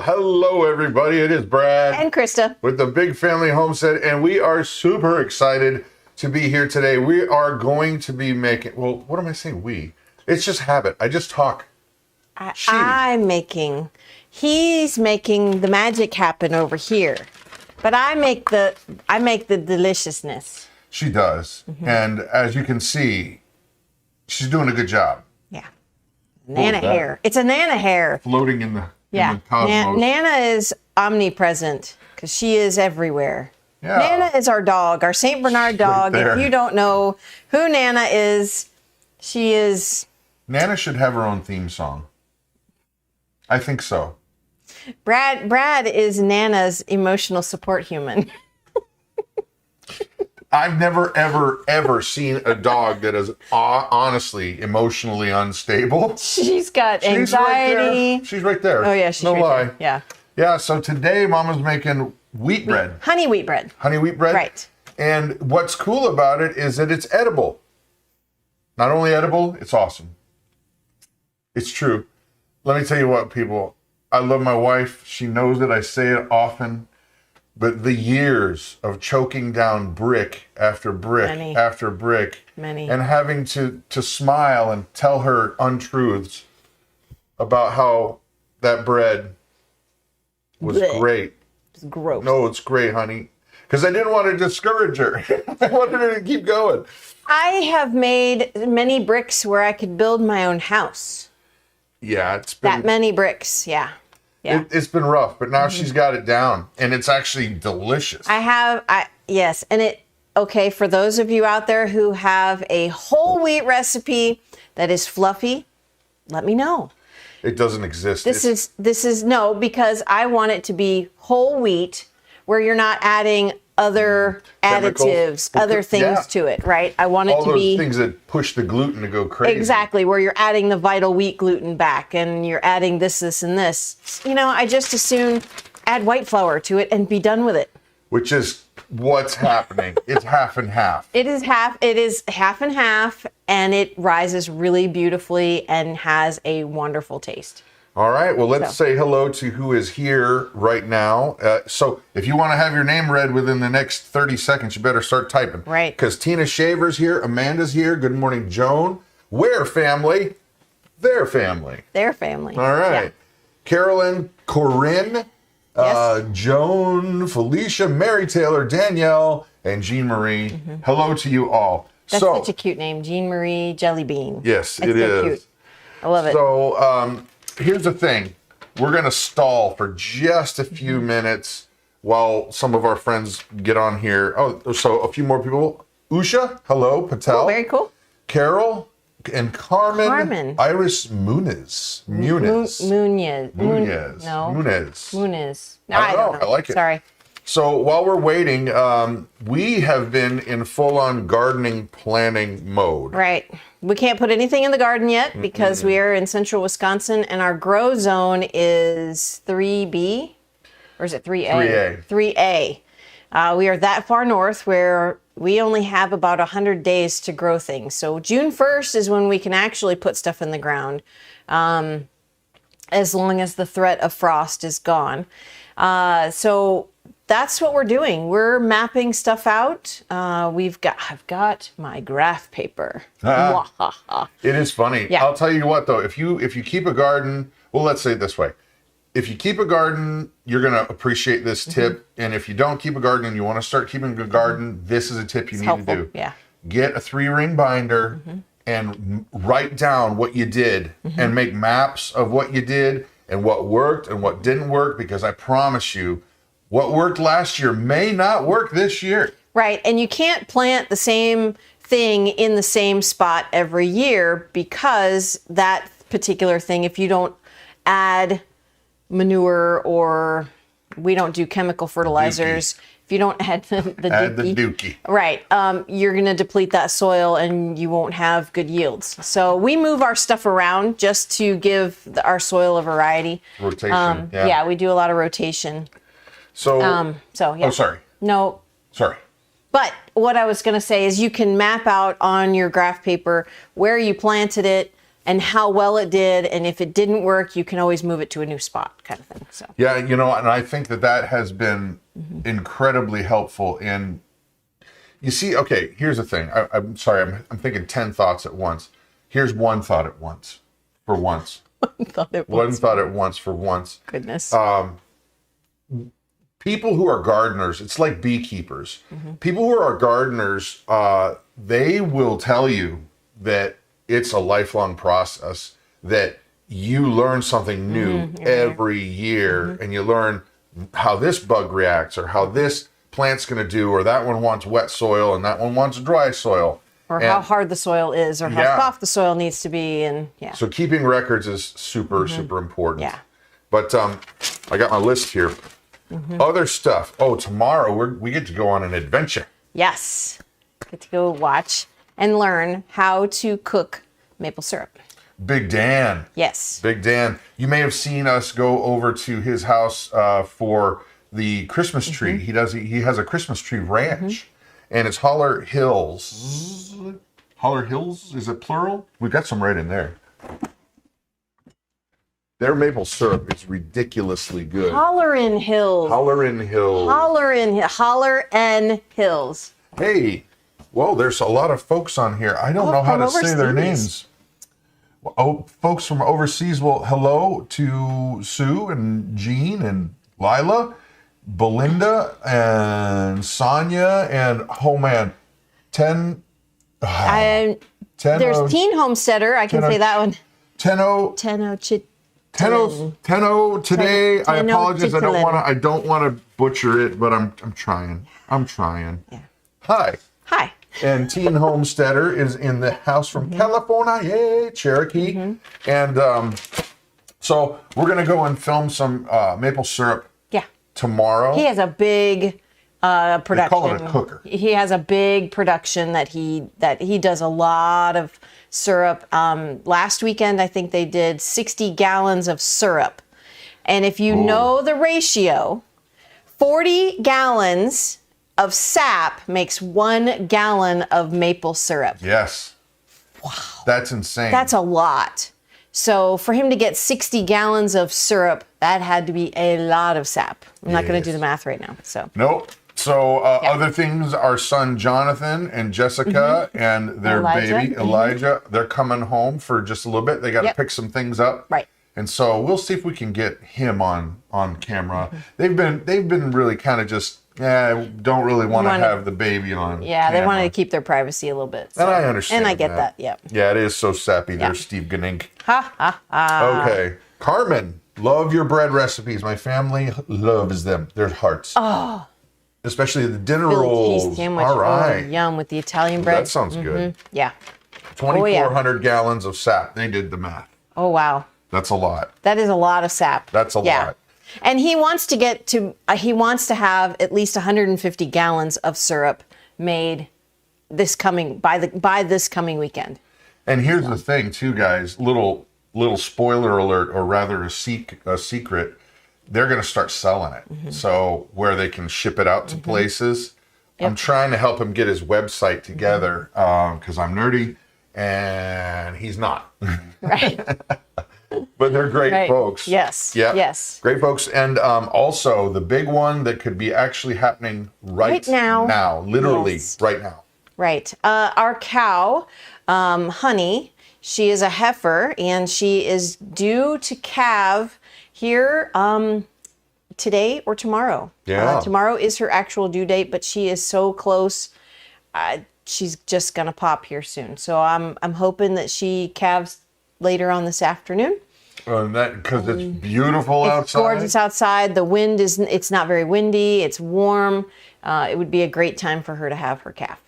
Well, hello everybody. It is Brad and Christa with the Big Family Homestead, and we are super excited to be here today. We are going to be making, well, what am I saying? We. It's just habit. I just talk. He's making the magic happen over here, but I make the deliciousness. She does, and as you can see, she's doing a good job. Yeah, Nana hair. It's a Nana hair floating in the cosmos. Nana is omnipresent because she is everywhere. Yeah. Nana is our dog, our Saint Bernard dog. If you don't know who Nana is, she is. Nana should have her own theme song. I think so. Brad is Nana's emotional support human. I've never, ever seen a dog that is honestly emotionally unstable. She's got anxiety. She's right there. Oh, yeah, she's no right lie. there. Yeah. Yeah, so today Mama's making wheat bread. Honey wheat bread. Honey wheat bread? Right. And what's cool about it is that it's edible. Not only edible, it's awesome. It's true. Let me tell you what, people. I love my wife. She knows that I say it often. But the years of choking down brick after brick after brick and having to smile and tell her untruths about how that bread was great. It's gross. No, it's great, honey. Because I didn't want to discourage her. I wanted her to keep going. I have made many bricks where I could build my own house. Yeah, it's been... That many bricks, yeah. Yeah. It's been rough, but now she's got it down, and it's actually delicious. Yes, and okay, for those of you out there who have a whole wheat recipe that is fluffy, let me know. It doesn't exist. This is no, because I want it to be whole wheat where you're not adding other additives, other things to it, right? I want it to be all those things that push the gluten to go crazy. Exactly, where you're adding the vital wheat gluten back and you're adding this, and this. You know, I just as soon add white flour to it and be done with it. Which is what's happening. It's half and half. It is half and half, and it rises really beautifully and has a wonderful taste. All right, well, let's say hello to who is here right now. So if you want to have your name read within the next 30 seconds, you better start typing. Right. Because Tina Shaver's here, Amanda's here. Good morning, Joan. Where family? Their family. Their family. All right. Yeah. Carolyn, Corinne, yes. Joan, Felicia, Mary Taylor, Danielle, and Jean Marie. Mm-hmm. Hello to you all. That's such a cute name, Jean Marie Jellybean. Yes, it is. Cute. I love it. So, here's the thing. We're going to stall for just a few minutes while some of our friends get on here. Oh, so a few more people. Usha, hello. Patel. Oh, very cool. Carol and Carmen. Iris Muniz. Muniz. No, I don't know. I like it. Sorry. So while we're waiting, we have been in full-on gardening planning mode. Right. We can't put anything in the garden yet because we are in central Wisconsin and our grow zone is 3B, or is it 3A? 3A. We are that far north where we only have about 100 days to grow things. So June 1st is when we can actually put stuff in the ground, as long as the threat of frost is gone. So that's what we're doing. We're mapping stuff out. I've got my graph paper. It is funny. Yeah. I'll tell you what though, if you keep a garden, well, let's say it this way. If you keep a garden, you're going to appreciate this tip. And if you don't keep a garden and you want to start keeping a garden, this is a tip you need to do. Yeah. Get a 3-ring binder and write down what you did and make maps of what you did and what worked and what didn't work, because I promise you, what worked last year may not work this year. Right. And you can't plant the same thing in the same spot every year, because that particular thing, if you don't add manure, or we don't do chemical fertilizers, if you don't add the dookie, right, you're going to deplete that soil and you won't have good yields. So we move our stuff around just to give our soil a variety. Rotation. Yeah, we do a lot of rotation. So yeah. Oh, sorry. No. Sorry. But what I was going to say is you can map out on your graph paper where you planted it, and how well it did. And if it didn't work, you can always move it to a new spot, kind of thing. So Yeah, you know, and I think that has been incredibly helpful in, you see, okay, here's the thing. I'm sorry, I'm thinking 10 thoughts at once. Here's one thought at once, for once. One thought at once for once. Goodness. People who are gardeners, it's like beekeepers. People who are gardeners, they will tell you that it's a lifelong process, that you learn something new every year, and you learn how this bug reacts, or how this plant's going to do, or that one wants wet soil and that one wants dry soil. Or how hard the soil is, or how soft the soil needs to be, and So keeping records is super important. Yeah. But I got my list here. Other stuff. Oh, tomorrow we get to go on an adventure. Yes. Get to go watch and learn how to cook maple syrup. Big Dan. Yes. Big Dan. You may have seen us go over to his house for the Christmas tree. He has a Christmas tree ranch, and it's Holler Hills. Holler Hills? Is it plural? We've got some right in there. Their maple syrup is ridiculously good. Hollerin' Hills. Hollerin' Hills. Hollerin' Hills. Hey, well, there's a lot of folks on here. I don't know how to say their names. Oh, folks from overseas. Well, hello to Sue and Jean and Lila, Belinda and Sonia, and oh man, 10. There's Teen Homesteader. I can say that one. Tenno today. I apologize. I don't want to butcher it, but I'm trying. Yeah. Hi. And Teen Homesteader is in the house from California, yay, Cherokee. And so we're gonna go and film some maple syrup. Tomorrow. He has a big production. They call it a cooker. He has a big production that he does a lot of syrup. Last weekend, I think they did 60 gallons of syrup. And if you know the ratio, 40 gallons of sap makes 1 gallon of maple syrup. Yes. Wow. That's insane. That's a lot. So for him to get 60 gallons of syrup, that had to be a lot of sap. I'm not going to do the math right now. So nope. So other things, our son Jonathan and Jessica and their baby Elijah, they're coming home for just a little bit. They got to pick some things up. Right. And so we'll see if we can get him on camera. They've been really kind of just don't really want to have the baby on. Yeah, camera. they wanted to keep their privacy a little bit. So. And I understand. And I get that. Yeah. Yeah, it is so sappy. There's Steve Ganink. Ha ha ha. Okay, Carmen, love your bread recipes. My family loves them. They're hearts. Oh. Especially the dinner rolls. Sandwich. All right. Oh, yum, with the Italian bread. That sounds good. Yeah. 2,400 gallons of sap. They did the math. Oh, wow. That's a lot. That is a lot of sap. That's a lot. And he wants to get to, he wants to have at least 150 gallons of syrup made by this coming weekend. And here's the thing too, guys, little spoiler alert, or rather a secret, they're going to start selling it. So where they can ship it out to places. I'm trying to help him get his website together because I'm nerdy and he's not. Right. But they're great folks. Yes. Yeah. Yes. Great folks. And also the big one that could be actually happening right now. Literally right now. Right. Our cow, Honey, she is a heifer and she is due to calve here today or tomorrow. Yeah. Tomorrow is her actual due date, but she is so close. She's just gonna pop here soon. So I'm hoping that she calves later on this afternoon. Because it's beautiful outside. It's gorgeous outside. The wind it's not very windy. It's warm. It would be a great time for her to have her calf.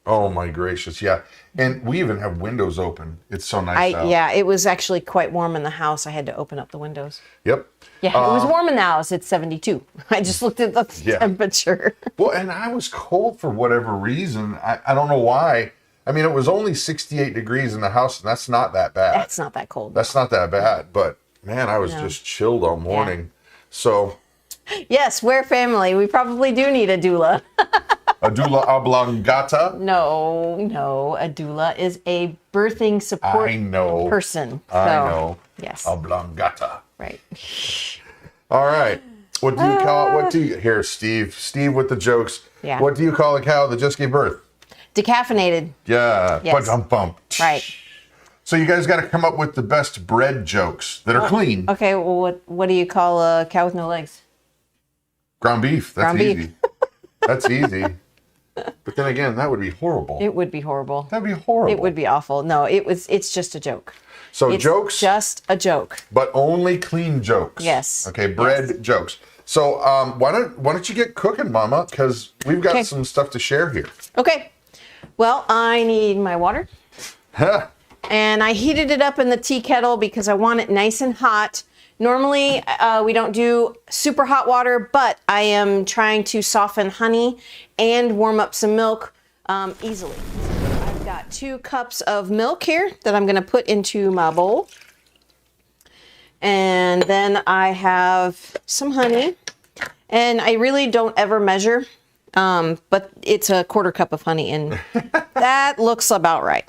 Oh my gracious, yeah. And we even have windows open. It's so nice out. Yeah, it was actually quite warm in the house. I had to open up the windows. Yep. Yeah, it was warm in the house. It's 72. I just looked at the temperature. Well, and I was cold for whatever reason. I don't know why. I mean, it was only 68 degrees in the house, and that's not that bad. That's not that cold. That's not that bad. But, man, I was just chilled all morning. So. Yes, we're family. We probably do need a doula. Adula oblongata. No. A doula is a birthing support person. I know. Yes. Oblongata. Right. All right. What do you call it? What do you here, Steve? Steve with the jokes. Yeah. What do you call a cow that just gave birth? Decaffeinated. Yeah. Yes. Bump. Right. So you guys got to come up with the best bread jokes that are clean. Okay. Well, what do you call a cow with no legs? Ground beef. That's Ground beef. easy. That's easy. But then again, that would be horrible. It would be horrible. That'd be horrible. It would be awful. No, it's just a joke. So It's jokes, just a joke. but only clean jokes. Yes. Okay, bread jokes. So why don't you get cooking, Mama? Because we've got some stuff to share here. Okay. Well, I need my water. Huh. And I heated it up in the tea kettle because I want it nice and hot. Normally, we don't do super hot water, but I am trying to soften honey and warm up some milk easily. So I've got 2 cups of milk here that I'm going to put into my bowl. And then I have some honey. And I really don't ever measure, but it's a 1/4 cup of honey, and that looks about right.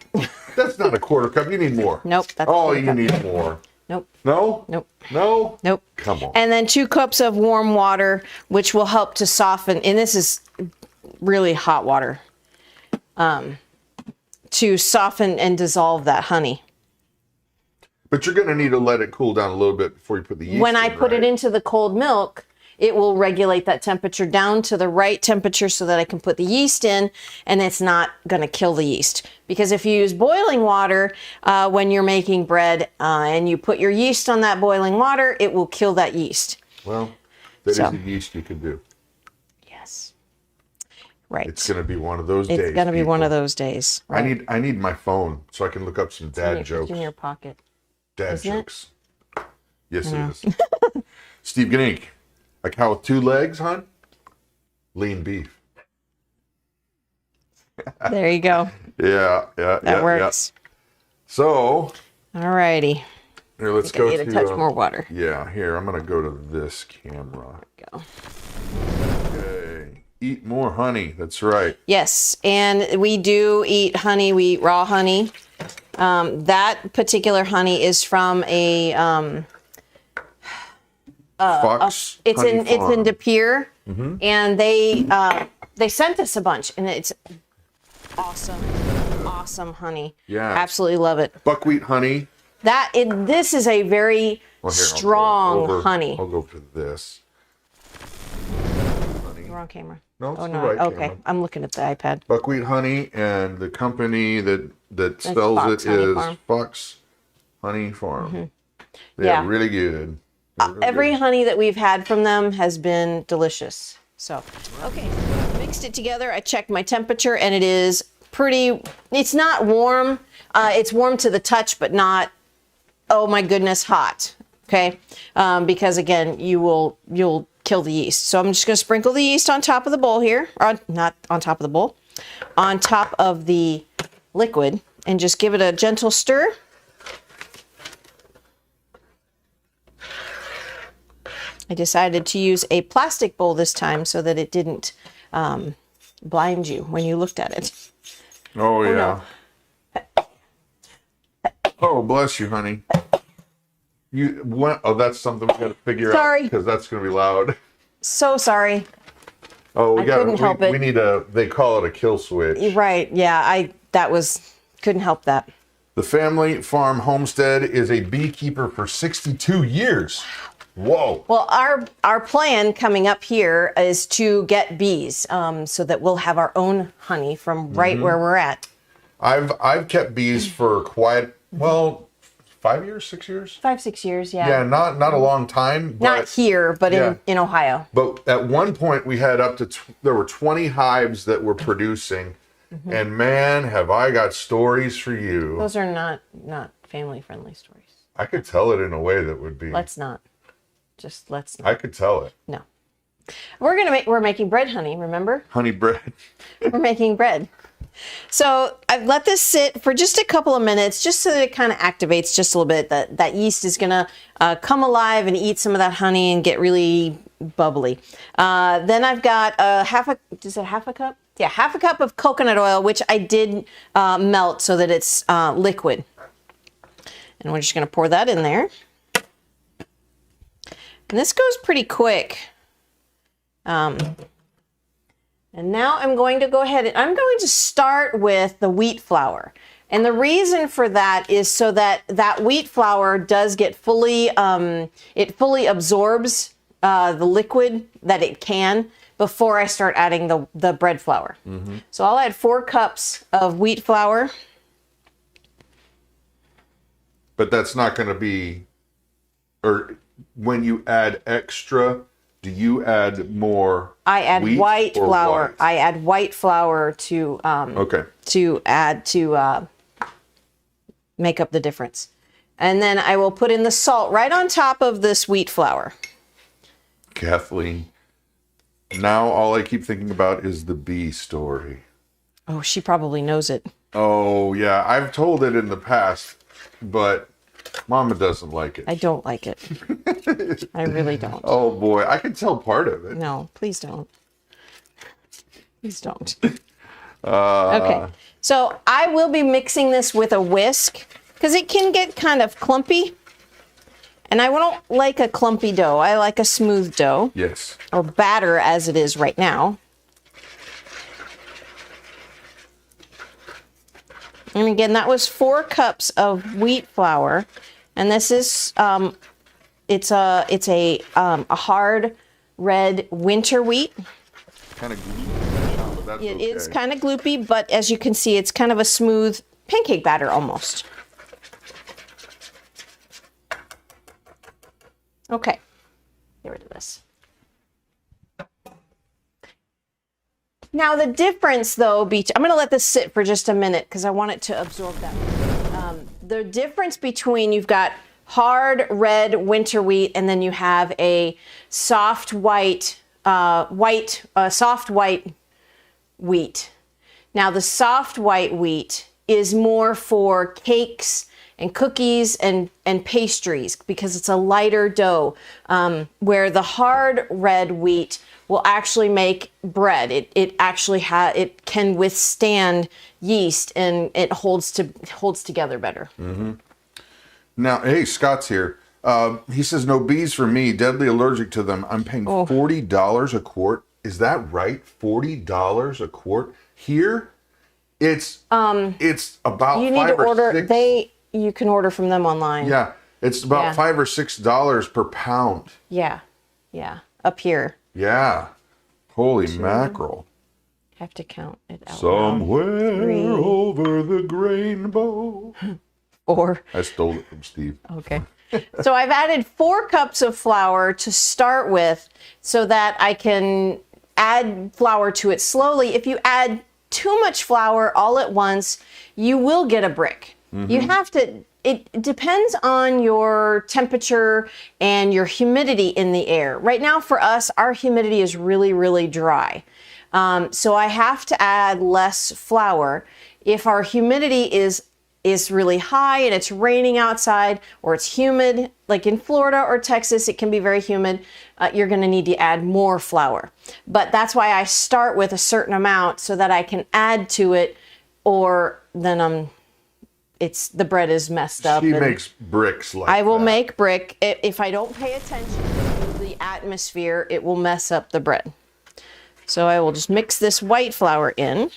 That's not a 1/4 cup. You need more. Nope. That's Oh, you need more. Nope. No? Nope. No? Nope. Come on. And then 2 cups of warm water, which will help to soften, and this is really hot water, to soften and dissolve that honey. But you're going to need to let it cool down a little bit before you put the yeast When I in, put it right? into the cold milk, it will regulate that temperature down to the right temperature so that I can put the yeast in, and it's not going to kill the yeast. Because if you use boiling water when you're making bread and you put your yeast on that boiling water, it will kill that yeast. Well, that is the yeast you can do. Yes. Right. It's going to be one of those days. It's going to be one people. of those days. Right. I need my phone so I can look up some dad jokes. It's in your pocket. Dad Isn't it? jokes. Yes, it is. Steve Ganink. A cow with 2 legs, hon? Lean beef. There you go. That works. So, All righty. here, let's I go need to a touch more water. Yeah, here, I'm going to go to this camera. Go. Okay. Eat more honey. That's right. Yes, and we do eat honey. We eat raw honey. That particular honey is from a Fox. it's Honey in Farm. De Pere, and they sent us a bunch, and it's awesome honey. Yeah. Absolutely love it. Buckwheat honey. This is a very Well, here, strong honey. I'll go to this. Honey. You're on camera. No, it's Oh the no. right Okay, camera. I'm looking at the iPad. Buckwheat honey, and the company that sells Fox it Honey is Farm. Fox Honey Farm. They're Yeah. really good. They're really Every good. honey that we've had from them has been delicious. So, okay, mixed it together. I checked my temperature, and it is pretty. It's not warm. It's warm to the touch, but not, oh my goodness, hot. Okay, because again, you'll kill the yeast. So I'm just going to sprinkle the yeast on top of the bowl here, or not on top of the bowl, on top of the liquid, and just give it a gentle stir. I decided to use a plastic bowl this time so that it didn't blind you when you looked at it. Oh, yeah. no. Oh, bless you, honey. You went. Oh, that's something we got to figure out. Sorry. Because that's going to be loud. So sorry. Oh, we got. couldn't help it. We need a. They call it a kill switch. Right. Yeah. Couldn't help that. The family farm homestead is a beekeeper for 62 years. Whoa. Well, our plan coming up here is to get bees, so that we'll have our own honey from right where we're at. I've kept bees for quite 5 years, 6 years. 5-6 years. Yeah. Yeah, not a long time. But, Not here, but yeah. in Ohio. But at one point we had up to there were 20 hives that were producing, and man, have I got stories for you. Those are not family friendly stories. I could tell it in a way that would be. Let's not. Just let's not. I could tell it. No. We're making bread honey, remember? Honey bread. We're making bread. So I've let this sit for just a couple of minutes, just so that it kind of activates just a little bit. That yeast is gonna come alive and eat some of that honey and get really bubbly. Then I've got half a cup? Yeah, half a cup of coconut oil, which I did melt so that it's liquid. And we're just going to pour that in there. And this goes pretty quick. And now I'm going to go ahead and I'm going to start with the wheat flour. And the reason for that is so that that wheat flour does get fully, it fully absorbs the liquid that it can before I start adding the bread flour. Mm-hmm. So I'll add 4 cups of wheat flour. But that's not going to be, or when you add extra, do you add more? I add wheat white flour. White? I add white flour to add to make up the difference. And then I will put in the salt right on top of this wheat flour. Kathleen, now all I keep thinking about is the bee story. Oh, she probably knows it. Oh, yeah. I've told it in the past, but Mama doesn't like it. I don't like it. I really don't. Oh, boy. I can tell part of it. No, please don't. Please don't. Okay. So I will be mixing this with a whisk because it can get kind of clumpy. And I don't like a clumpy dough. I like a smooth dough. Yes. Or batter as it is right now. And again, that was 4 cups of wheat flour. And this is, it's a hard red winter wheat. Kind of gloopy, but that's It okay. is kind of gloopy, but as you can see, it's kind of a smooth pancake batter almost. Okay, get rid of this. Now the difference though, I'm going to let this sit for just a minute because I want it to absorb that. The difference between you've got hard red winter wheat and then you have a soft white soft white wheat. Now the soft white wheat is more for cakes and cookies and pastries because it's a lighter dough, where the hard red wheat will actually make bread. It can withstand yeast and it holds together better. Mm-hmm. Now, hey, Scott's here. He says no bees for me. Deadly allergic to them. I'm paying $40 a quart. Is that right? $40 a quart here. It's about you need $5 to order. or $6. You can order from them online. Yeah, it's about $5 or $6 per pound. Yeah, up here. Yeah, holy mackerel! I have to count it out. Somewhere over the rainbow. Or I stole it from Steve. Okay. So I've added 4 cups of flour to start with so that I can add flour to it slowly. If you add too much flour all at once, you will get a brick. Mm-hmm. You have to, it depends on your temperature and your humidity in the air. Right now for us, our humidity is really, really dry. So I have to add less flour. If our humidity is really high and it's raining outside or it's humid, like in Florida or Texas, it can be very humid, you're gonna need to add more flour. But that's why I start with a certain amount so that I can add to it, or then the bread is messed up. She makes bricks like I will that. make brick. If I don't pay attention to the atmosphere, it will mess up the bread. So I will just mix this white flour in.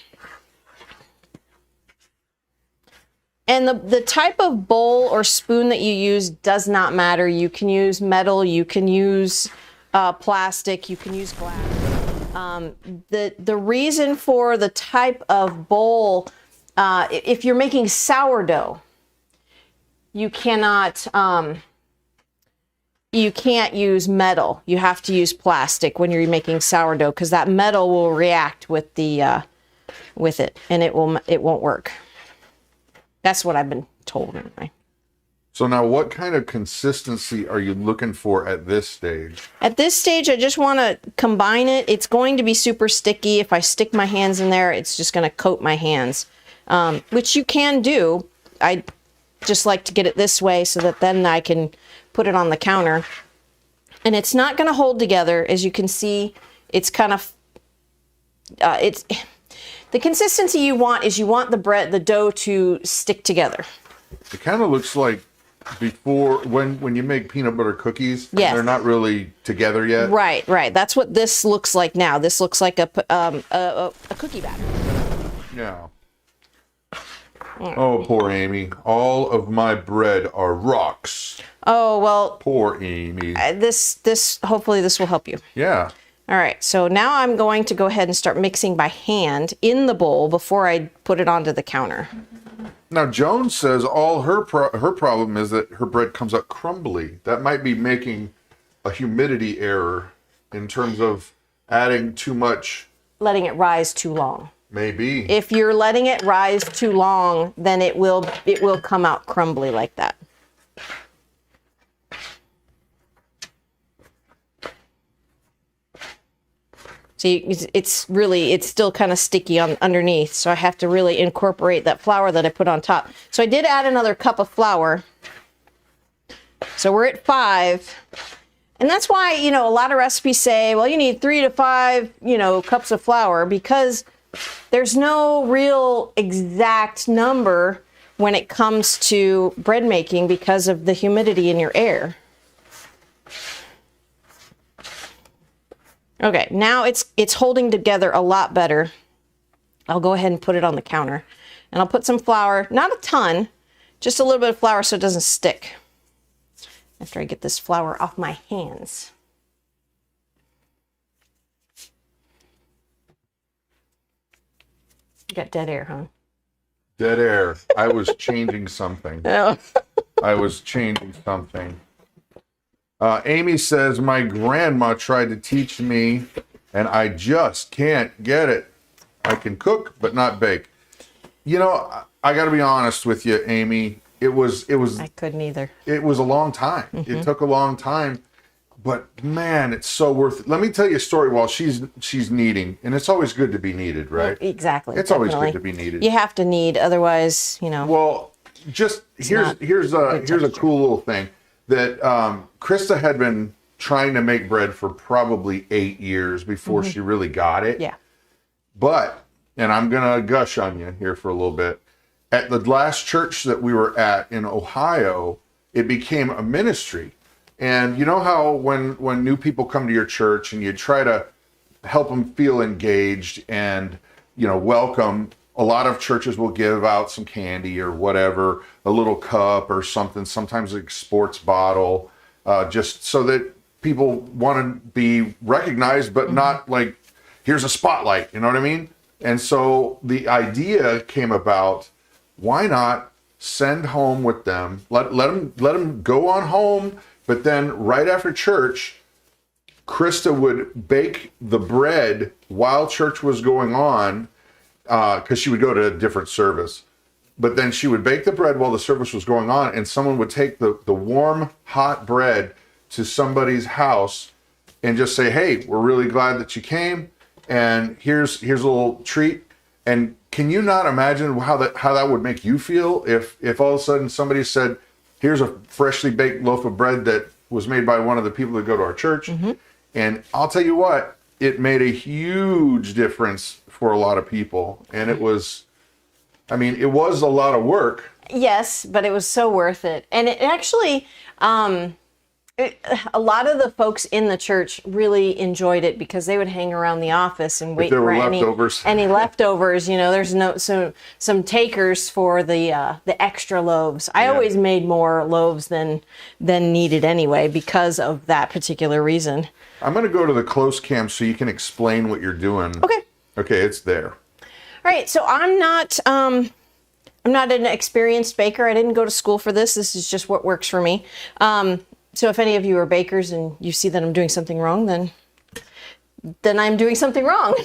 And the type of bowl or spoon that you use does not matter. You can use metal, you can use plastic, you can use glass. The reason for the type of bowl, if you're making sourdough, you can't use metal. You have to use plastic when you're making sourdough because that metal will react with it, and it won't work. That's what I've been told anyway. So now what kind of consistency are you looking for at this stage? At this stage, I just want to combine it. It's going to be super sticky. If I stick my hands in there, it's just going to coat my hands, which you can do. I just like to get it this way so that then I can put it on the counter. And it's not going to hold together. As you can see, it's kind of, The consistency you want is you want the dough to stick together. It kind of looks like before when you make peanut butter cookies. Yes. They're not really together yet. Right. That's what this looks like now. This looks like a cookie batter. Yeah. Oh, poor Amy. All of my bread are rocks. Oh, well. Poor Amy. Hopefully this will help you. Yeah. All right, so now I'm going to go ahead and start mixing by hand in the bowl before I put it onto the counter. Now, Joan says all her problem is that her bread comes out crumbly. That might be making a humidity error in terms of adding too much. Letting it rise too long. Maybe. If you're letting it rise too long, then it will come out crumbly like that. See, it's still kind of sticky underneath, so I have to really incorporate that flour that I put on top. So I did add another cup of flour. So we're at 5. And that's why, a lot of recipes say, well, you need 3 to 5, cups of flour, because there's no real exact number when it comes to bread making because of the humidity in your air. Okay, now it's holding together a lot better. I'll go ahead and put it on the counter. And I'll put some flour, not a ton, just a little bit of flour so it doesn't stick. After I get this flour off my hands. You got dead air, huh? Dead air. I was changing something. Oh. I was changing something. Amy says, my grandma tried to teach me, and I just can't get it. I can cook, but not bake. I got to be honest with you, Amy. It was. I couldn't either. It was a long time. Mm-hmm. It took a long time, but man, it's so worth it. Let me tell you a story while she's kneading, and it's always good to be kneaded, right? Exactly. It's definitely always good to be kneaded. You have to knead, otherwise, Well, just here's a cool little thing that Christa had been trying to make bread for probably 8 years before she really got it. Yeah. But, and I'm gonna gush on you here for a little bit. At the last church that we were at in Ohio, it became a ministry. And you know how when new people come to your church and you try to help them feel engaged and, welcome, a lot of churches will give out some candy or whatever, a little cup or something, sometimes a sports bottle, just so that people want to be recognized, but not like, here's a spotlight, you know what I mean? And so the idea came about, why not send home with them, let them go on home, but then right after church, Christa would bake the bread while church was going on, because she would go to a different service. But then she would bake the bread while the service was going on, and someone would take the warm, hot bread to somebody's house and just say, hey, we're really glad that you came, and here's a little treat. And can you not imagine how that would make you feel if all of a sudden somebody said, here's a freshly baked loaf of bread that was made by one of the people that go to our church. Mm-hmm. And I'll tell you what, it made a huge difference for a lot of people. And it was a lot of work. Yes, but it was so worth it. And it actually, a lot of the folks in the church really enjoyed it because they would hang around the office and wait for any leftovers. There's some takers for the extra loaves. I always made more loaves than needed anyway because of that particular reason. I'm going to go to the close cam so you can explain what you're doing. Okay, it's there. All right, so I'm not an experienced baker. I didn't go to school for this. This is just what works for me. So if any of you are bakers and you see that I'm doing something wrong, then I'm doing something wrong.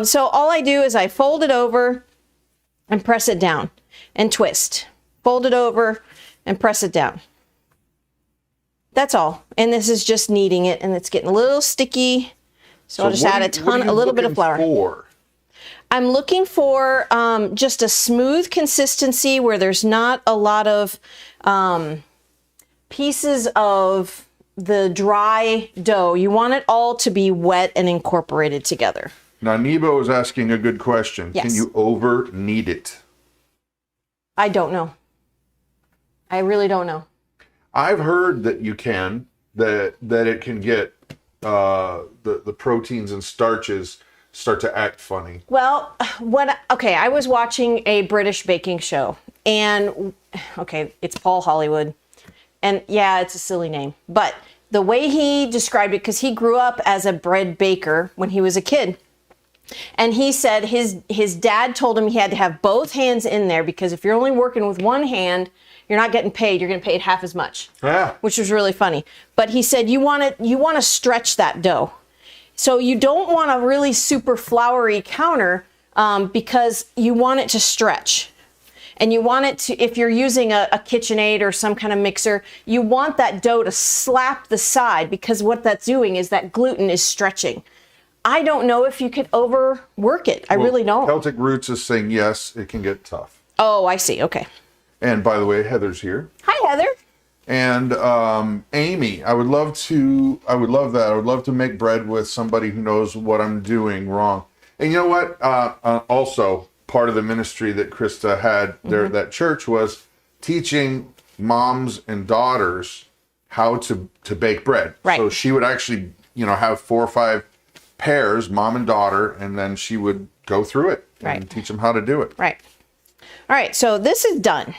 So all I do is I fold it over and press it down and twist. Fold it over and press it down. That's all. And this is just kneading it, and it's getting a little sticky. So I'll just add a little bit of flour. I'm looking for just a smooth consistency where there's not a lot of pieces of the dry dough. You want it all to be wet and incorporated together. Now, Nebo is asking a good question. Yes. Can you over knead it? I don't know. I really don't know. I've heard that you can, that it can get the proteins and starches start to act funny. Well, I was watching a British baking show, and it's Paul Hollywood, and yeah, it's a silly name, but the way he described it, because he grew up as a bread baker when he was a kid, and he said his dad told him he had to have both hands in there, because if you're only working with one hand, you're not getting paid. You're getting paid half as much. Yeah. Which was really funny. But he said you want to stretch that dough. So you don't want a really super floury counter because you want it to stretch. And you want it to, if you're using a KitchenAid or some kind of mixer, you want that dough to slap the side, because what that's doing is that gluten is stretching. I don't know if you could overwork it. I really don't. Celtic Roots is saying yes, it can get tough. Oh, I see. Okay. And by the way, Heather's here. Hi, Heather. And Amy, I would love that. I would love to make bread with somebody who knows what I'm doing wrong. And you know what? Also, part of the ministry that Christa had there at that church was teaching moms and daughters how to bake bread. Right. So she would actually, have 4 or 5 pairs, mom and daughter, and then she would go through it and teach them how to do it. Right. All right, so this is done.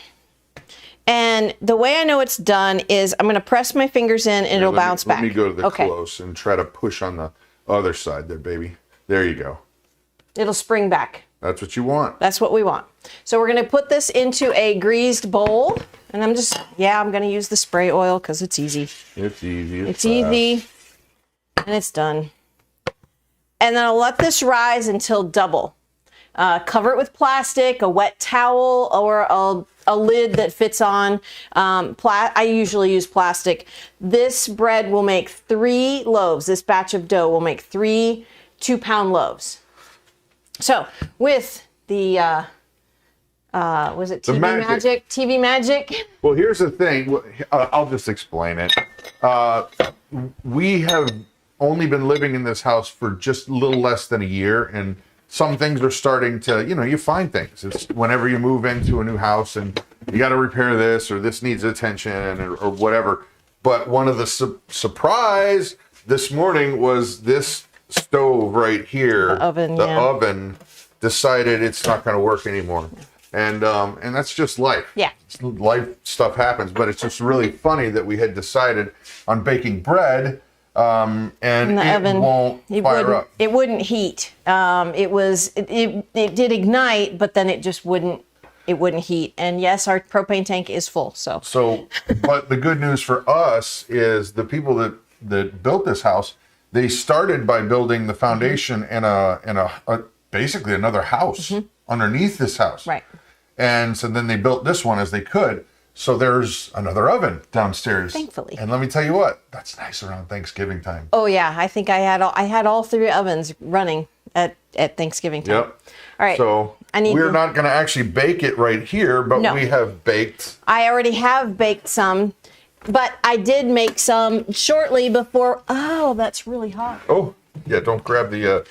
And the way I know it's done is I'm going to press my fingers in and it'll bounce back. Let me go to the close and try to push on the other side there, baby. There you go. It'll spring back. That's what you want. That's what we want. So we're going to put this into a greased bowl. And I'm going to use the spray oil because it's easy. It's easy. It's easy. And it's done. And then I'll let this rise until double. Cover it with plastic, a wet towel, or a lid that fits on. I usually use plastic. This bread will make 3 loaves. This batch of dough will make 3 2-pound loaves. So with the, was it TV Magic? TV Magic? Well, here's the thing. I'll just explain it. We have only been living in this house for just a little less than a year, and some things are starting to, you find things. It's whenever you move into a new house and you got to repair this, or this needs attention, or whatever. But one of the surprise this morning was this stove right here. The oven, the oven decided it's not going to work anymore. And that's just life. Yeah. Life stuff happens, but it's just really funny that we had decided on baking bread. And the oven won't fire up. It wouldn't heat. It did ignite, but then it just wouldn't heat. And yes, our propane tank is full. So, but the good news for us is the people that built this house, they started by building the foundation and a basically another house underneath this house. Right. And so then they built this one as they could. So there's another oven downstairs. Thankfully. And let me tell you what, that's nice around Thanksgiving time. Oh yeah, I think I had all 3 ovens running at Thanksgiving time. Yep. All right. So we're not going to actually bake it right here, but we have baked. I already have baked some, but I did make some shortly before. Oh, that's really hot. Oh, yeah, don't grab the...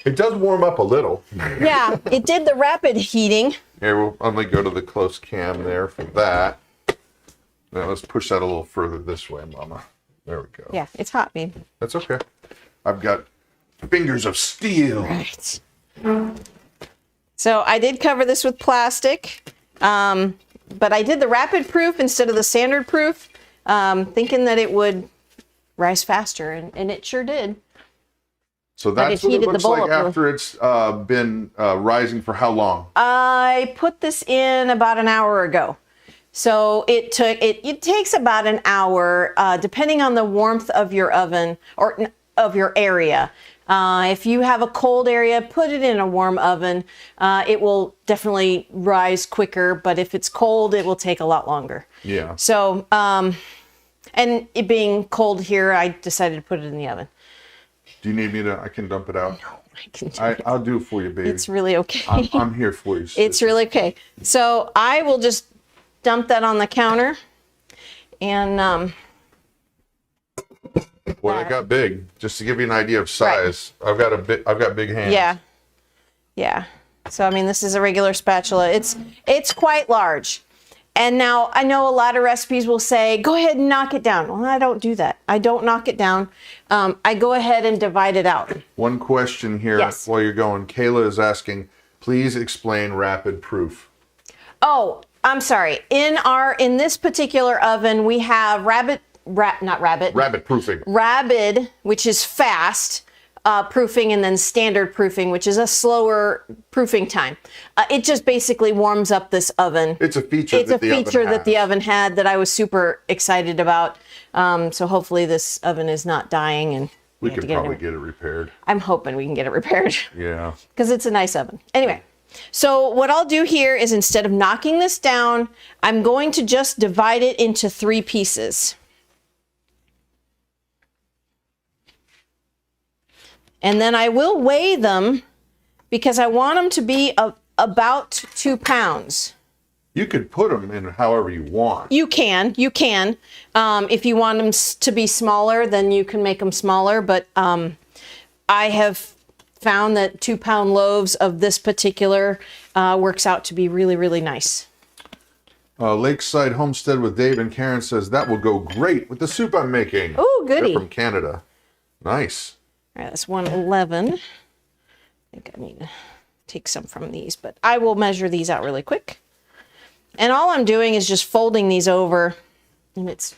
It does warm up a little. Yeah, it did the rapid heating. Here, we'll only go to the close cam there for that. Now let's push that a little further this way, Mama. There we go. Yeah, it's hot, babe. That's okay. I've got fingers of steel. Right. So I did cover this with plastic, but I did the rapid proof instead of the standard proof, thinking that it would rise faster, and it sure did. So that's what it looks like after it's been rising for how long? I put this in about an hour ago. So it takes about an hour, depending on the warmth of your oven or of your area. If you have a cold area, put it in a warm oven. It will definitely rise quicker, but if it's cold, it will take a lot longer. Yeah. So, and it being cold here, I decided to put it in the oven. Do you need me to? I can dump it out. No, I can do it. I'll do it for you, baby. It's really okay. I'm here for you. It's really okay. So I will just dump that on the counter, and Boy, that got big. Just to give you an idea of size, right. I've got big hands. Yeah, yeah. So I mean, this is a regular spatula. It's quite large. And now I know a lot of recipes will say, go ahead and knock it down. Well, I don't do that. I don't knock it down. I go ahead and divide it out. One question here while you're going. Kayla is asking, please explain rapid proof. Oh, I'm sorry. In this particular oven, we have Rabid, which is fast proofing, and then standard proofing, which is a slower proofing time. It just basically warms up this oven. It's a feature that the oven had that I was super excited about. So hopefully this oven is not dying, and we could probably get it repaired. I'm hoping we can get it repaired. Yeah. Because it's a nice oven. Anyway, so what I'll do here is, instead of knocking this down, I'm going to just divide it into 3 pieces. And then I will weigh them because I want them to be about 2 pounds. You could put them in however you want. You can. If you want them to be smaller, then you can make them smaller. But I have found that 2-pound loaves of this particular works out to be really, really nice. Lakeside Homestead with Dave and Karen says, that will go great with the soup I'm making. Oh, goody. They're from Canada. Nice. All right, that's 111. I think I need to take some from these, but I will measure these out really quick. And all I'm doing is just folding these over, and it's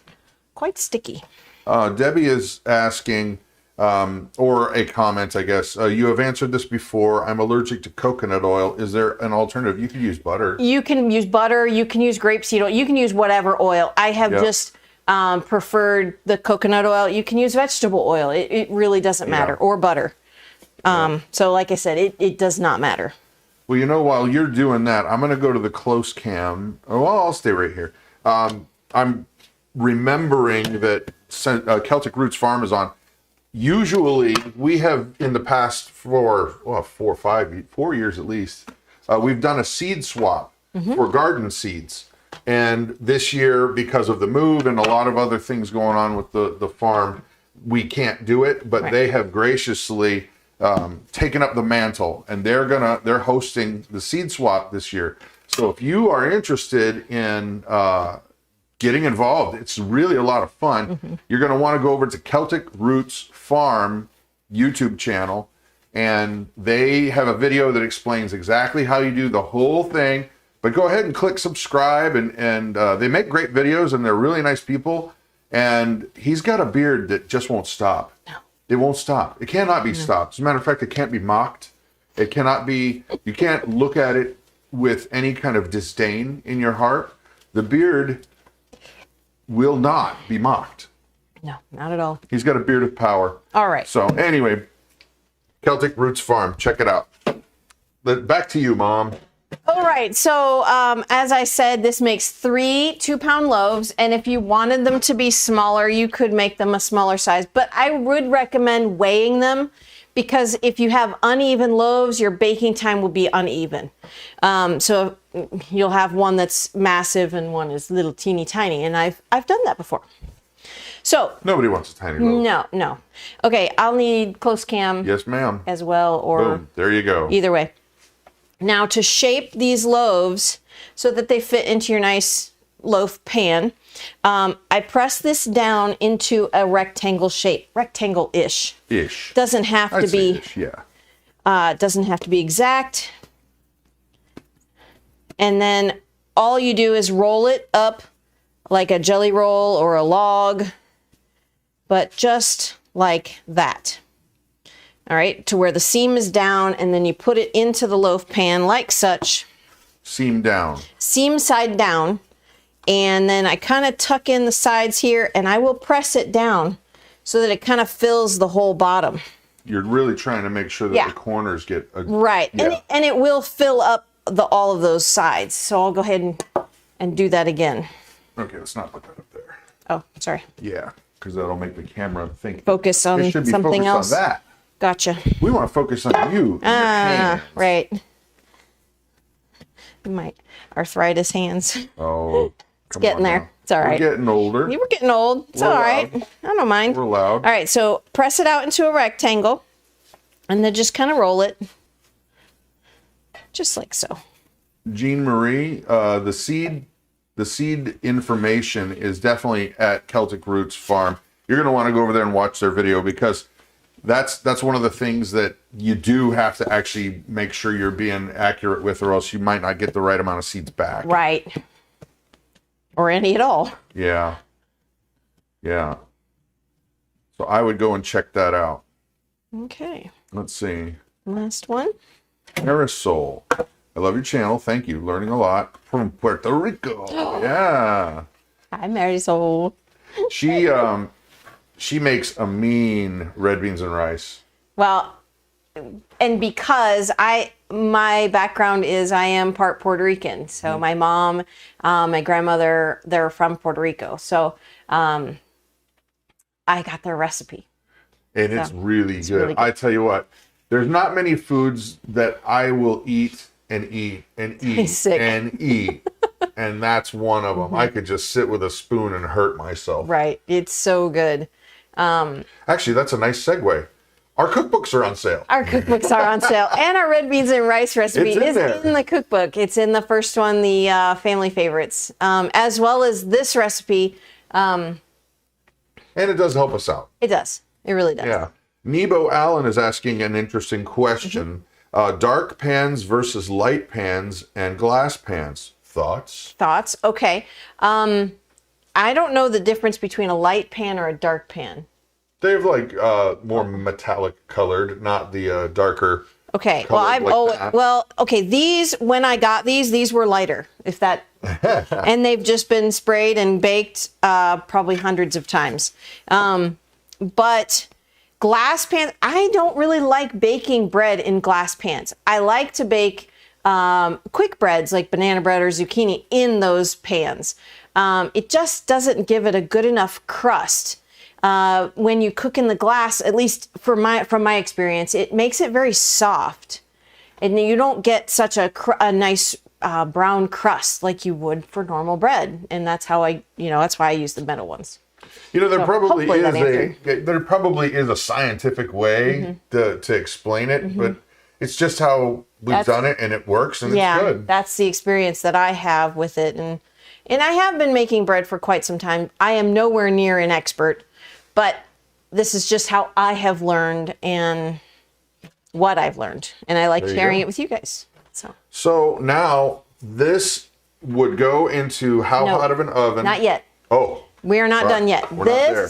quite sticky. Debbie is asking, or a comment, I guess. You have answered this before. I'm allergic to coconut oil. Is there an alternative? You can use butter. You can use butter. You can use grapeseed oil. You can use whatever oil. I have just preferred the coconut oil. You can use vegetable oil. It really doesn't matter. Or butter. So like I said, it does not matter. Well, you know, while you're doing that, I'm going to go to the close cam. Oh, well, I'll stay right here. I'm remembering that Celtic Roots Farm is on. Usually, we have in the past for 4 years at least, we've done a seed swap for garden seeds. And this year, because of the move and a lot of other things going on with the farm, we can't do it. But they have graciously taken up the mantle, and they're hosting the seed swap this year. So if you are interested in getting involved, it's really a lot of fun. You're going to want to go over to Celtic Roots Farm YouTube channel, and they have a video that explains exactly how you do the whole thing. But go ahead and click subscribe, and they make great videos, and they're really nice people. And he's got a beard that just won't stop. No. It won't stop. It cannot be stopped. As a matter of fact, it can't be mocked. It cannot be, you can't look at it with any kind of disdain in your heart. The beard will not be mocked. No, not at all. He's got a beard of power. All right. So anyway, Celtic Roots Farm, check it out. Back to you, Mom. All right, so as I said, this makes 3 2-pound loaves, and if you wanted them to be smaller, you could make them a smaller size, but I would recommend weighing them, because if you have uneven loaves, your baking time will be uneven. So you'll have one that's massive and one is little teeny tiny, and I've done that before. So nobody wants a tiny loaf. No. Okay, I'll need close cam. Yes, ma'am. As well, or boom, there you go. Either way. Now, to shape these loaves so that they fit into your nice loaf pan, I press this down into a rectangle shape, rectangle-ish. Doesn't have to be. Doesn't have to be exact. And then all you do is roll it up like a jelly roll or a log, but just like that. All right, to where the seam is down, and then you put it into the loaf pan like such. Seam down. Seam side down. And then I kind of tuck in the sides here, and I will press it down so that it kind of fills the whole bottom. You're really trying to make sure that the corners get... Right, and it will fill up all of those sides. So I'll go ahead and do that again. Okay, let's not put that up there. Oh, sorry. Yeah, because that'll make the camera think. Focus on something else. On that. Gotcha. We want to focus on you. Right. My arthritis hands. Oh, it's getting there. It's all right. We're getting older. You were getting old. It's We're all right. loud. I don't mind. We're loud. All right, so press it out into a rectangle and then just kind of roll it. Just like so. Jean Marie, the seed information is definitely at Celtic Roots Farm. You're going to want to go over there and watch their video, because that's one of the things that you do have to actually make sure you're being accurate with, or else you might not get the right amount of seeds back. Right. Or any at all. Yeah. Yeah. So I would go and check that out. Okay. Let's see. Last one. Marisol, I love your channel. Thank you. Learning a lot from Puerto Rico. Yeah. Hi, Marisol. She makes a mean red beans and rice. Well, and because my background is I am part Puerto Rican. So my mom, my grandmother, they're from Puerto Rico. So I got their recipe. And it's really good. Really good. I tell you what, there's not many foods that I will eat and eat and eat Sick. and eat. And that's one of them. I could just sit with a spoon and hurt myself. Right. It's so good. Actually, that's a nice segue. Our cookbooks are on sale. Our cookbooks are on sale. And our red beans and rice recipe It's in is there. in the cookbook. It's in the first one, the family favorites, as well as this recipe. And it does help us out. It does. It really does. Yeah. Nebo Allen is asking an interesting question. Dark pans versus light pans and glass pans. Thoughts? Thoughts? Okay. I don't know the difference between a light pan or a dark pan. They have like more metallic colored, not the darker. Okay. Well, colored like that. okay. These, when I got these were lighter, if that, and they've just been sprayed and baked probably hundreds of times. But glass pans, I don't really like baking bread in glass pans. I like to bake quick breads like banana bread or zucchini in those pans. It just doesn't give it a good enough crust. When you cook in the glass, at least from my experience, it makes it very soft, and you don't get such a nice brown crust like you would for normal bread. And that's how that's why I use the metal ones. There So probably hopefully there probably is a scientific way to explain it, but it's just how we've done it, and it works, and it's good. That's the experience that I have with it, and I have been making bread for quite some time. I am nowhere near an expert, but this is just how I have learned and what I've learned, and I like sharing it with you guys. So now this would go into how hot of an oven? Not yet. Oh. We are not done yet. We're not there.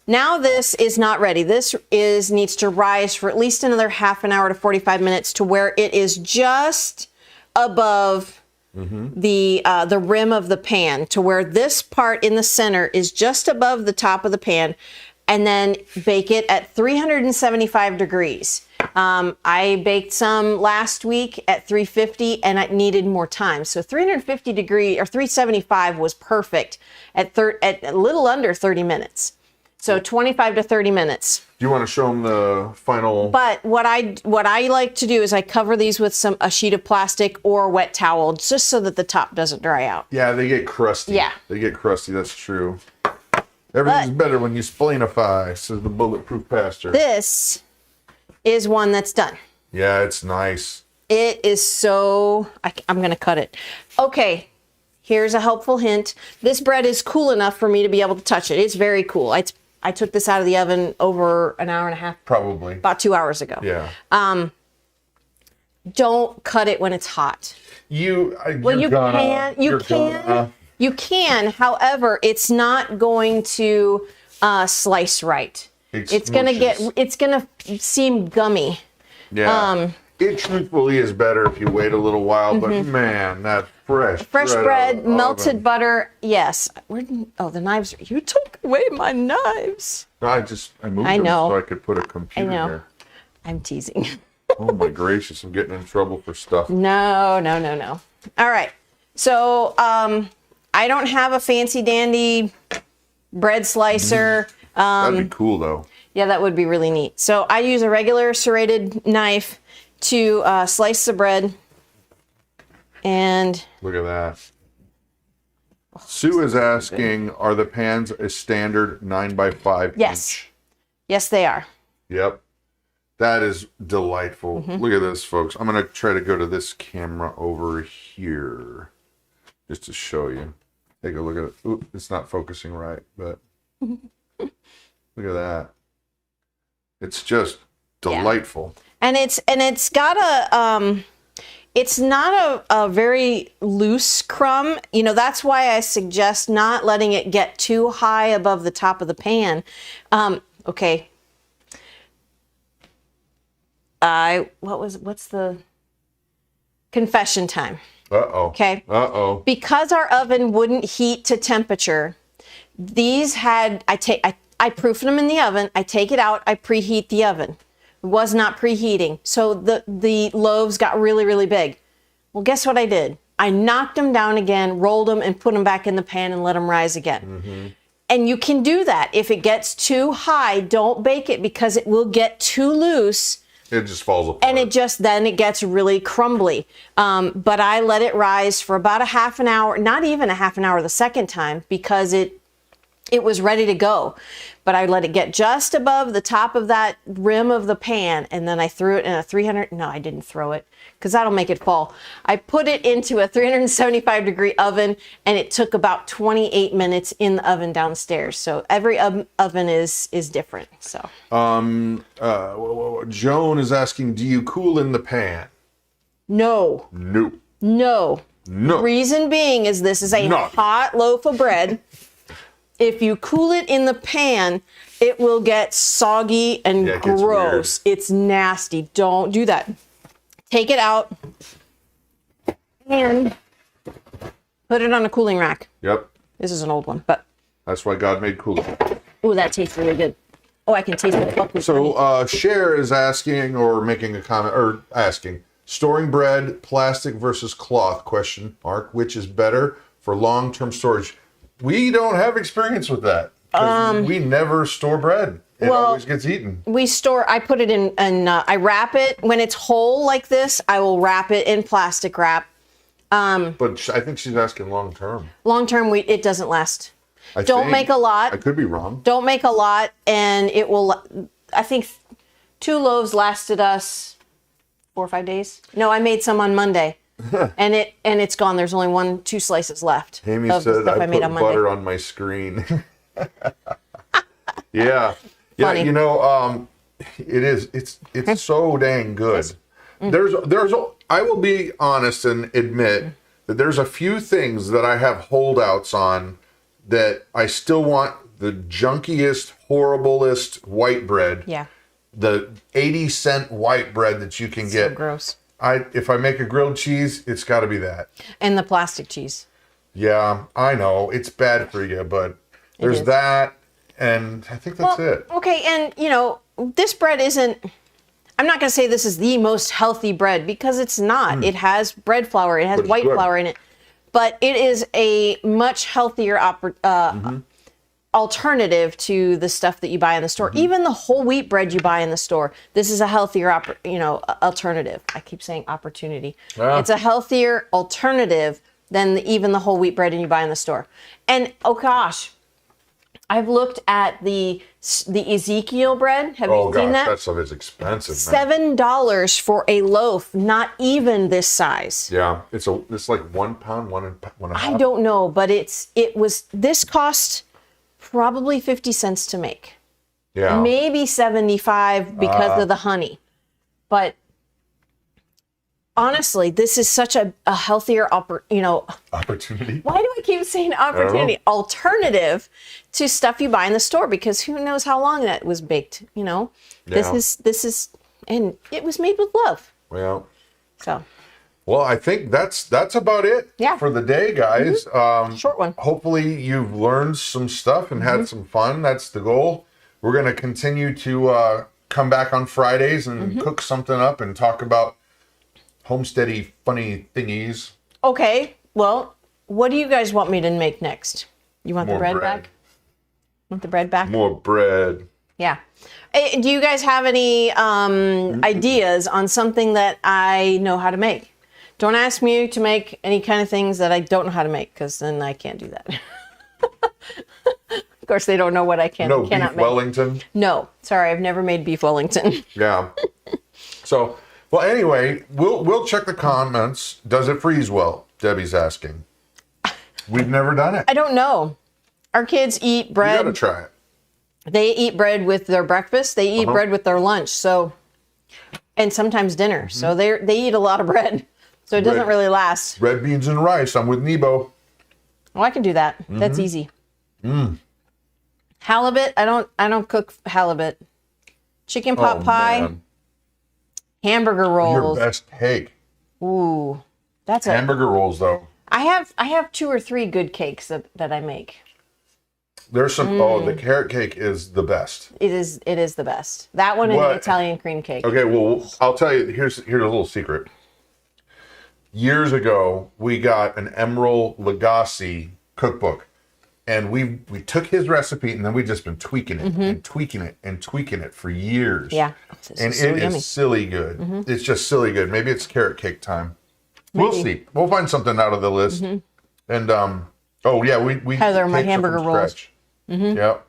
Now this is not ready. This needs to rise for at least another half an hour to 45 minutes to where it is just above the rim of the pan, to where this part in the center is just above the top of the pan, and then bake it at 375 degrees. I baked some last week at 350 and I needed more time. So 350 degree or 375 was perfect at a little under 30 minutes. So 25 to 30 minutes. Do you want to show them the final? But what I like to do is I cover these with a sheet of plastic or a wet towel, just so that the top doesn't dry out. Yeah, they get crusty. Yeah. They get crusty, that's true. Everything's better when you splanify, says the bulletproof pastor. This is one that's done. Yeah, it's nice. It is so, I'm going to cut it. Okay, here's a helpful hint. This bread is cool enough for me to be able to touch it. It's very cool. I took this out of the oven over an hour and a half. Probably. About 2 hours ago. Yeah. Don't cut it when it's hot. You can. However, it's not going to slice right. It's gonna seem gummy. Yeah. It truthfully is better if you wait a little while, but man, that fresh bread, melted butter. Yes. The knives. You took away my knives. I moved them so I could put a computer here. I'm teasing. Oh my gracious, I'm getting in trouble for stuff. No. All right. So I don't have a fancy dandy bread slicer. That'd be cool though. Yeah, that would be really neat. So I use a regular serrated knife to slice the bread. And look at that. Sue is asking, are the pans a standard 9x5 Yes. inch? Yes, they are. Yep. That is delightful. Look at this, folks. I'm going to try to go to this camera over here just to show you. Take a look at it. Oop, it's not focusing right, but look at that. It's just delightful. And it's got a it's not a very loose crumb. You know, that's why I suggest not letting it get too high above the top of the pan. Okay. What's the confession time? Uh-oh. Okay. Uh-oh. Because our oven wouldn't heat to temperature, these had, I proofed them in the oven, I take it out, I preheat the oven. It was not preheating. So the loaves got really, really big. Well, guess what I did? I knocked them down again, rolled them, and put them back in the pan and let them rise again. And you can do that. If it gets too high, don't bake it because it will get too loose. It just falls apart. And then it gets really crumbly. But I let it rise for about a half an hour, not even a half an hour the second time, because it was ready to go. But I let it get just above the top of that rim of the pan, and then I threw it in a 300, no, I didn't throw it, because that'll make it fall. I put it into a 375-degree oven, and it took about 28 minutes in the oven downstairs. So every oven is different. So. Joan is asking, do you cool in the pan? No. No. No. No. Reason being is this is a hot loaf of bread. If you cool it in the pan, it will get soggy and gross. It's nasty. Don't do that. Take it out and put it on a cooling rack. Yep. This is an old one, but that's why God made cooling. oh, that tastes really good. Oh, I can taste the buckwheat. So Cher is asking or making a comment or asking, storing bread, plastic versus cloth, question mark, which is better for long-term storage? We don't have experience with that. We never store bread. It always gets eaten. I put it in, and I wrap it. When it's whole like this, I will wrap it in plastic wrap. But I think she's asking long term. Long term, it doesn't last. Don't make a lot. I could be wrong. Don't make a lot, and it will, I think 2 loaves lasted us 4 or 5 days. No, I made some on Monday. and it's gone. There's only 2 slices left. Amy said I put butter on my screen. Yeah. Funny. You know, it's so dang good. There's I will be honest and admit that there's a few things that I have holdouts on that I still want the junkiest, horriblest white bread. Yeah. The 80-cent white bread that you can get. So gross. If I make a grilled cheese, it's got to be that. And the plastic cheese. Yeah, I know. It's bad for you, but there's that, and I think that's it. Okay, and, you know, this bread isn't... I'm not going to say this is the most healthy bread, because it's not. It has bread flour. It has white flour in it. But it is a much healthier alternative to the stuff that you buy in the store. Even the whole wheat bread you buy in the store, this is a healthier alternative. I keep saying opportunity. Yeah. It's a healthier alternative than even the whole wheat bread you buy in the store. And oh gosh, I've looked at the Ezekiel bread. Have you seen that? That stuff is expensive, man. $7 for a loaf, not even this size. Yeah, it's like 1 pound, one and a half. I don't know, but this cost probably 50 cents to make. Yeah. Maybe 75 because of the honey. But honestly, this is such a healthier opportunity. Why do I keep saying opportunity? Alternative to stuff you buy in the store, because who knows how long that was baked, you know? Yeah. This is and it was made with love. Well. So well, I think that's about it for the day, guys. Short one. Hopefully you've learned some stuff and had some fun. That's the goal. We're going to continue to come back on Fridays and cook something up and talk about homesteady funny thingies. Okay. Well, what do you guys want me to make next? You want the bread back? Want the bread back? More bread. Yeah. Hey, do you guys have any ideas on something that I know how to make? Don't ask me to make any kind of things that I don't know how to make, because then I can't do that. Of course, they don't know what I can and cannot beef make. Wellington. No, sorry, I've never made beef Wellington. Yeah. So, well, anyway, we'll check the comments. Does it freeze well? Debbie's asking. We've never done it. I don't know. Our kids eat bread. You gotta try it. They eat bread with their breakfast. They eat bread with their lunch. So, and sometimes dinner. So they eat a lot of bread. So it doesn't really last. Red beans and rice. I'm with Nebo. Oh, I can do that. That's easy. Halibut. I don't cook halibut. Chicken pot pie. Man. Hamburger rolls. Your best cake. Ooh, that's a. Hamburger rolls, though. I have 2 or 3 good cakes that I make. There's some. Oh, the carrot cake is the best. It is the best. That one and the Italian cream cake. Okay, well, I'll tell you. Here's a little secret. Years ago, we got an Emerald Lagasse cookbook, and we took his recipe, and then we've just been tweaking it and tweaking it and tweaking it for years. Yeah, and so it yummy. is silly good. It's just silly good. Maybe it's carrot cake time. We'll see. We'll find something out of the list. And oh yeah, we Heather, my cakes are hamburger from rolls. scratch. Yep.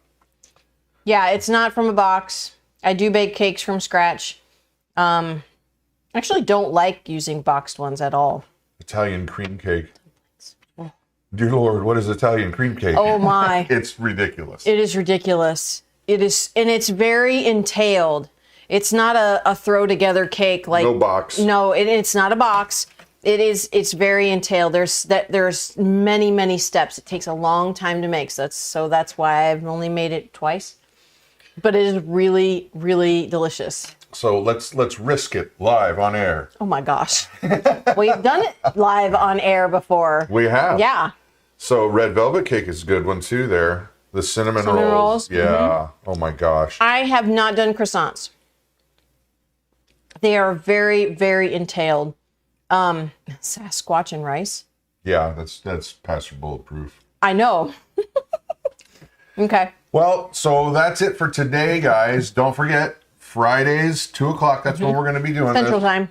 Yeah, it's not from a box. I do bake cakes from scratch. I actually don't like using boxed ones at all. Italian cream cake. Dear Lord, what is Italian cream cake? Oh my. It's ridiculous. It is ridiculous. It is, and it's very entailed. It's not a throw together cake like No box. No, it's not a box. It's very entailed. There's many steps. It takes a long time to make. So that's why I've only made it twice. But it is really, really delicious. So let's risk it live on air. Oh my gosh. We've done it live on air before. We have. Yeah. So red velvet cake is a good one too there. The cinnamon rolls. Yeah. Oh my gosh. I have not done croissants. They are very, very entailed. Sasquatch and rice. Yeah, that's Pastor Bulletproof. I know. Okay. Well, so that's it for today, guys. Don't forget, Fridays, 2 o'clock. That's when we're going to be doing Central this. time.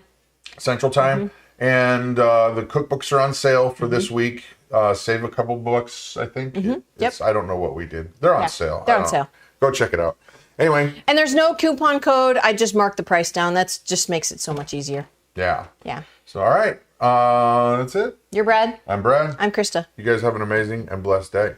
Central time. And the cookbooks are on sale for this week. Save a couple bucks, I think. Yep. I don't know what we did. They're on sale. They're on sale. Go check it out. Anyway. And there's no coupon code. I just marked the price down. That's just makes it so much easier. Yeah. Yeah. So, all right. That's it. You're Brad. I'm Brad. I'm Krista. You guys have an amazing and blessed day.